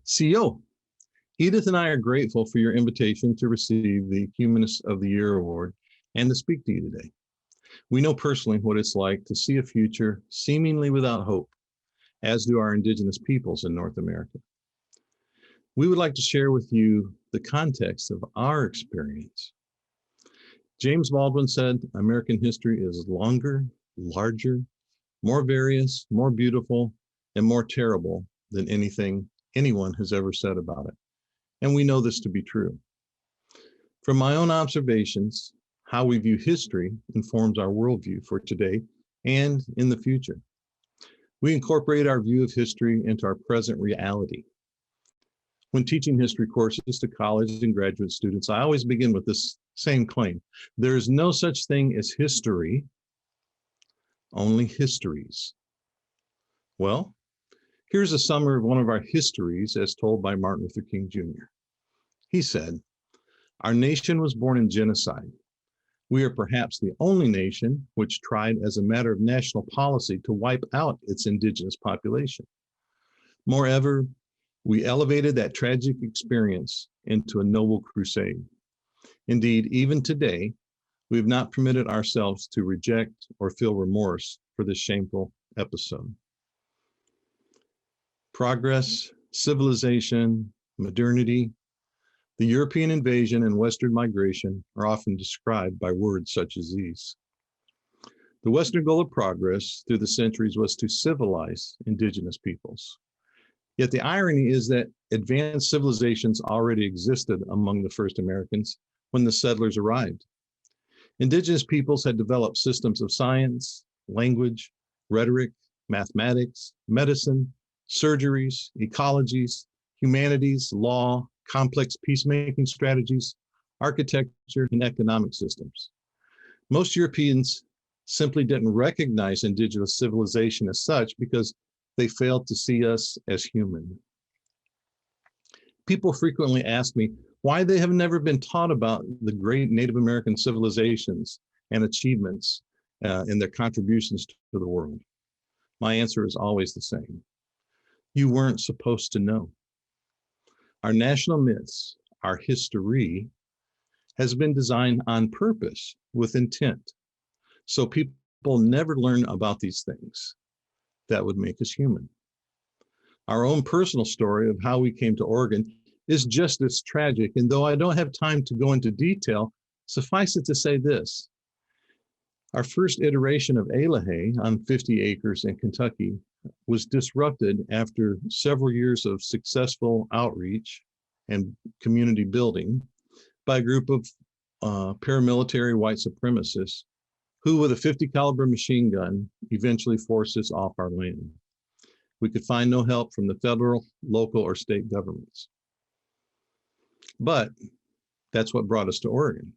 CO. Edith and I are grateful for your invitation to receive the Humanist of the Year Award and to speak to you today. We know personally what it's like to see a future seemingly without hope, as do our Indigenous peoples in North America. We would like to share with you the context of our experience. James Baldwin said, American history is longer, larger, more various, more beautiful, and more terrible than anything anyone has ever said about it. And we know this to be true. From my own observations, how we view history informs our worldview for today and in the future. We incorporate our view of history into our present reality. When teaching history courses to college and graduate students, I always begin with this same claim. There is no such thing as history, only histories. Well, here's a summary of one of our histories as told by Martin Luther King Jr. He said, "Our nation was born in genocide. We are perhaps the only nation which tried as a matter of national policy to wipe out its indigenous population. Moreover, we elevated that tragic experience into a noble crusade. Indeed, even today, we have not permitted ourselves to reject or feel remorse for this shameful episode." Progress, civilization, modernity, the European invasion and Western migration are often described by words such as these. The Western goal of progress through the centuries was to civilize indigenous peoples. Yet the irony is that advanced civilizations already existed among the first Americans when the settlers arrived. Indigenous peoples had developed systems of science, language, rhetoric, mathematics, medicine, surgeries, ecologies, humanities, law, complex peacemaking strategies, architecture, and economic systems. Most Europeans simply didn't recognize indigenous civilization as such because they failed to see us as human. People frequently ask me why they have never been taught about the great Native American civilizations and achievements and their contributions to the world. My answer is always the same. You weren't supposed to know. Our national myths, our history, has been designed on purpose with intent. So people never learn about these things that would make us human. Our own personal story of how we came to Oregon is just as tragic. And though I don't have time to go into detail, suffice it to say this. Our first iteration of Elahe on 50 acres in Kentucky was disrupted after several years of successful outreach and community building by a group of paramilitary white supremacists who, with a 50 caliber machine gun, eventually forced us off our land. We could find no help from the federal, local, or state governments. But that's what brought us to Oregon.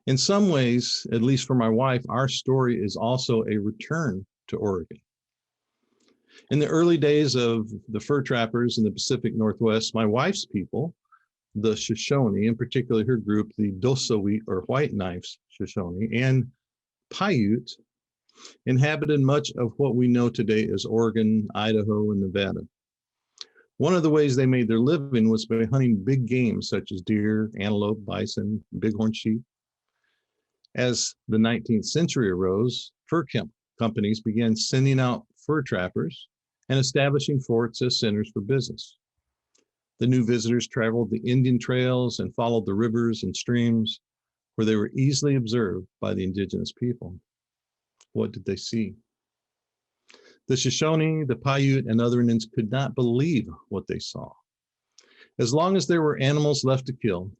In some ways, at least for my wife, our story is also a return to Oregon. In the early days of the fur trappers in the Pacific Northwest, my wife's people, the Shoshone, in particular her group, the Dosawit or White Knives Shoshone, and Paiute, inhabited much of what we know today as Oregon, Idaho, and Nevada. One of the ways they made their living was by hunting big game such as deer, antelope, bison, bighorn sheep. As the 19th century arose, fur companies began sending out fur trappers and establishing forts as centers for business. The new visitors traveled the Indian trails and followed the rivers and streams where they were easily observed by the indigenous people. What did they see? The Shoshone, the Paiute, and other Indians could not believe what they saw. As long as there were animals left to kill,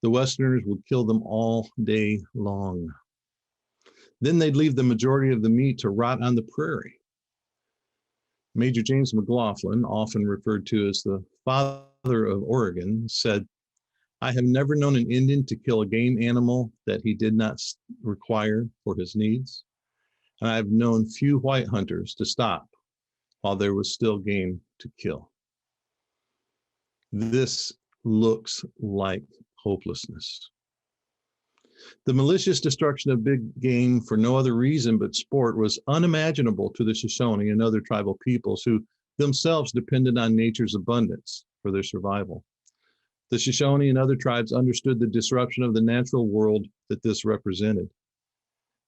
the Westerners would kill them all day long. Then they'd leave the majority of the meat to rot on the prairie. Major James McLaughlin, often referred to as the father of Oregon, said, "I have never known an Indian to kill a game animal that he did not require for his needs, and I have known few white hunters to stop while there was still game to kill." This looks like hopelessness. The malicious destruction of big game for no other reason but sport was unimaginable to the Shoshone and other tribal peoples who themselves depended on nature's abundance for their survival. The Shoshone and other tribes understood the disruption of the natural world that this represented.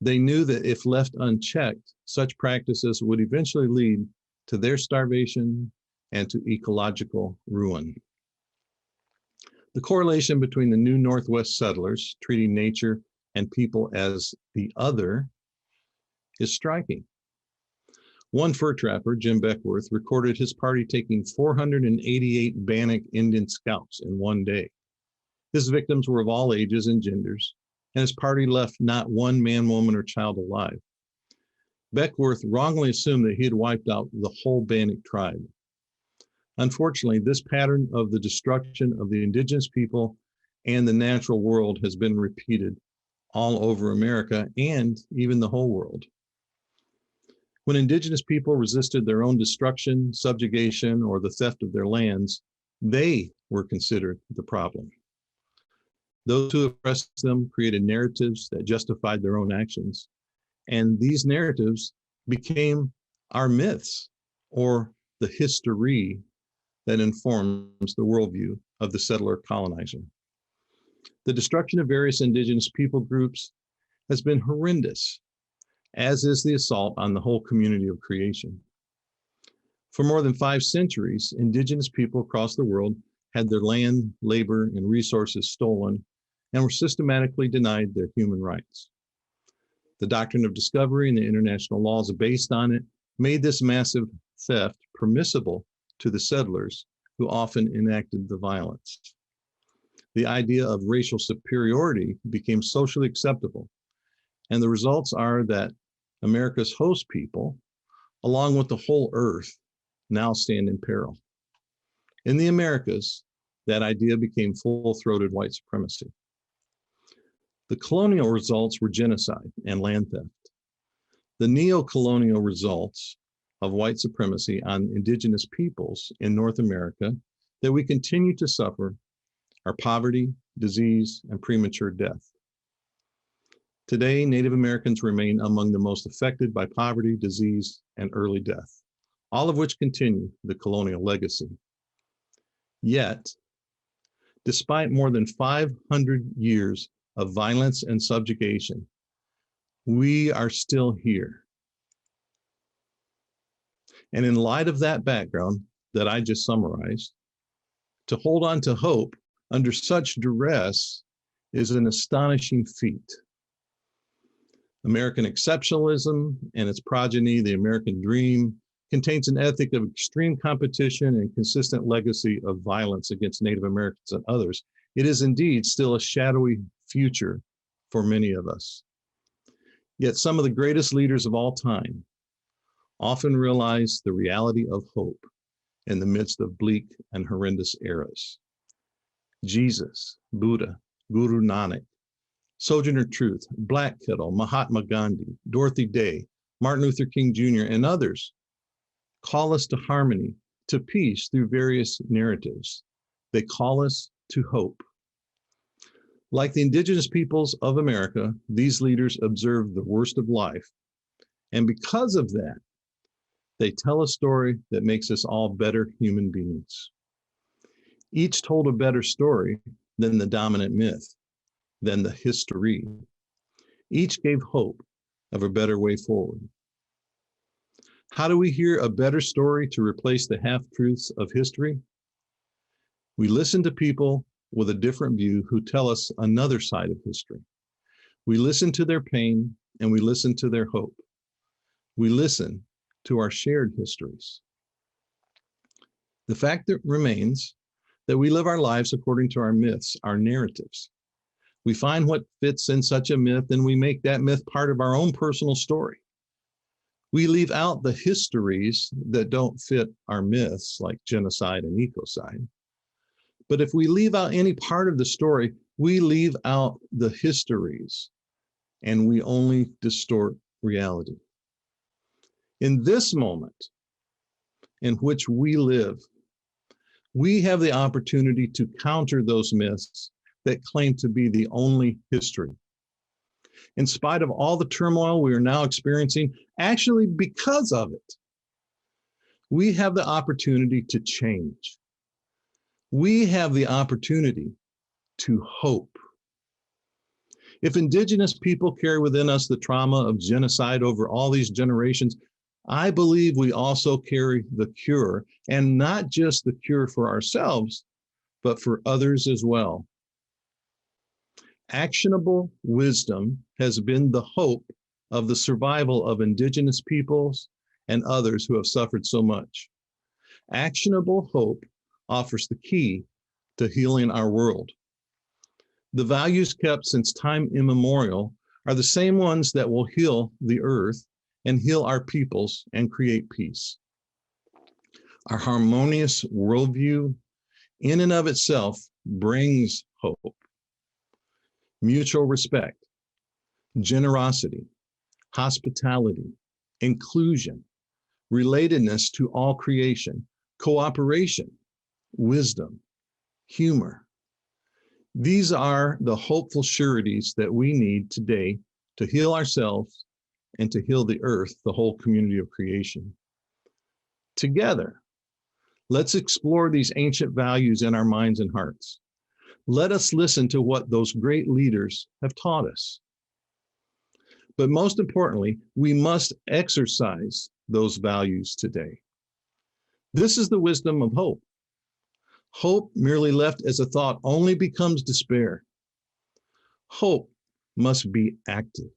They knew that if left unchecked, such practices would eventually lead to their starvation and to ecological ruin. The correlation between the new Northwest settlers treating nature and people as the other is striking. One fur trapper, Jim Beckworth, recorded his party taking 488 Bannock Indian scalps in one day. His victims were of all ages and genders, and his party left not one man, woman, or child alive. Beckworth wrongly assumed that he had wiped out the whole Bannock tribe. Unfortunately, this pattern of the destruction of the indigenous people and the natural world has been repeated all over America and even the whole world. When indigenous people resisted their own destruction, subjugation, or the theft of their lands, they were considered the problem. Those who oppressed them created narratives that justified their own actions, and these narratives became our myths, or the history that informs the worldview of the settler colonizer. The destruction of various indigenous people groups has been horrendous, as is the assault on the whole community of creation. For more than 5 centuries, indigenous people across the world had their land, labor, and resources stolen and were systematically denied their human rights. The doctrine of discovery and the international laws based on it made this massive theft permissible to the settlers, who often enacted the violence. The idea of racial superiority became socially acceptable, and the results are that America's host people, along with the whole earth, now stand in peril. In the Americas, that idea became full-throated white supremacy. The colonial results were genocide and land theft. The neo-colonial results of white supremacy on indigenous peoples in North America that we continue to suffer are poverty, disease, and premature death. Today, Native Americans remain among the most affected by poverty, disease, and early death, all of which continue the colonial legacy. Yet, despite more than 500 years of violence and subjugation, we are still here. And in light of that background that I just summarized, to hold on to hope under such duress is an astonishing feat. American exceptionalism and its progeny, the American dream, contains an ethic of extreme competition and consistent legacy of violence against Native Americans and others. It is indeed still a shadowy future for many of us. Yet some of the greatest leaders of all time often realize the reality of hope in the midst of bleak and horrendous eras. Jesus, Buddha, Guru Nanak, Sojourner Truth, Black Kettle, Mahatma Gandhi, Dorothy Day, Martin Luther King Jr., and others call us to harmony, to peace through various narratives. They call us to hope. Like the indigenous peoples of America, these leaders observe the worst of life. And because of that, they tell a story that makes us all better human beings. Each told a better story than the dominant myth, than the history. Each gave hope of a better way forward. How do we hear a better story to replace the half-truths of history? We listen to people with a different view who tell us another side of history. We listen to their pain and we listen to their hope. We listen to our shared histories. The fact that remains that we live our lives according to our myths, our narratives. We find what fits in such a myth and we make that myth part of our own personal story. We leave out the histories that don't fit our myths, like genocide and ecocide. But if we leave out any part of the story, we leave out the histories and we only distort reality. In this moment in which we live, we have the opportunity to counter those myths that claim to be the only history. In spite of all the turmoil we are now experiencing, actually because of it, We have the opportunity to change. We have the opportunity to hope. If Indigenous people carry within us the trauma of genocide over all these generations, I believe we also carry the cure, and not just the cure for ourselves, but for others as well. Actionable wisdom has been the hope of the survival of Indigenous peoples and others who have suffered so much. Actionable hope offers the key to healing our world. The values kept since time immemorial are the same ones that will heal the earth and heal our peoples and create peace. Our harmonious worldview in and of itself brings hope. Mutual respect, generosity, hospitality, inclusion, relatedness to all creation, cooperation, wisdom, humor. These are the hopeful sureties that we need today to heal ourselves and to heal the earth, the whole community of creation. Together, let's explore these ancient values in our minds and hearts. Let us listen to what those great leaders have taught us. But most importantly, we must exercise those values today. This is the wisdom of hope. Hope merely left as a thought only becomes despair. Hope must be active.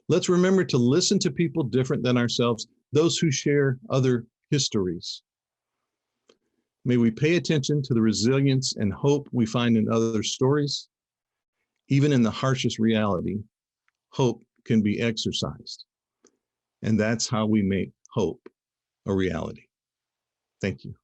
Let's remember to listen to people different than ourselves, those who share other histories. May we pay attention to the resilience and hope we find in other stories. Even in the harshest reality, hope can be exercised. And that's how we make hope a reality. Thank you.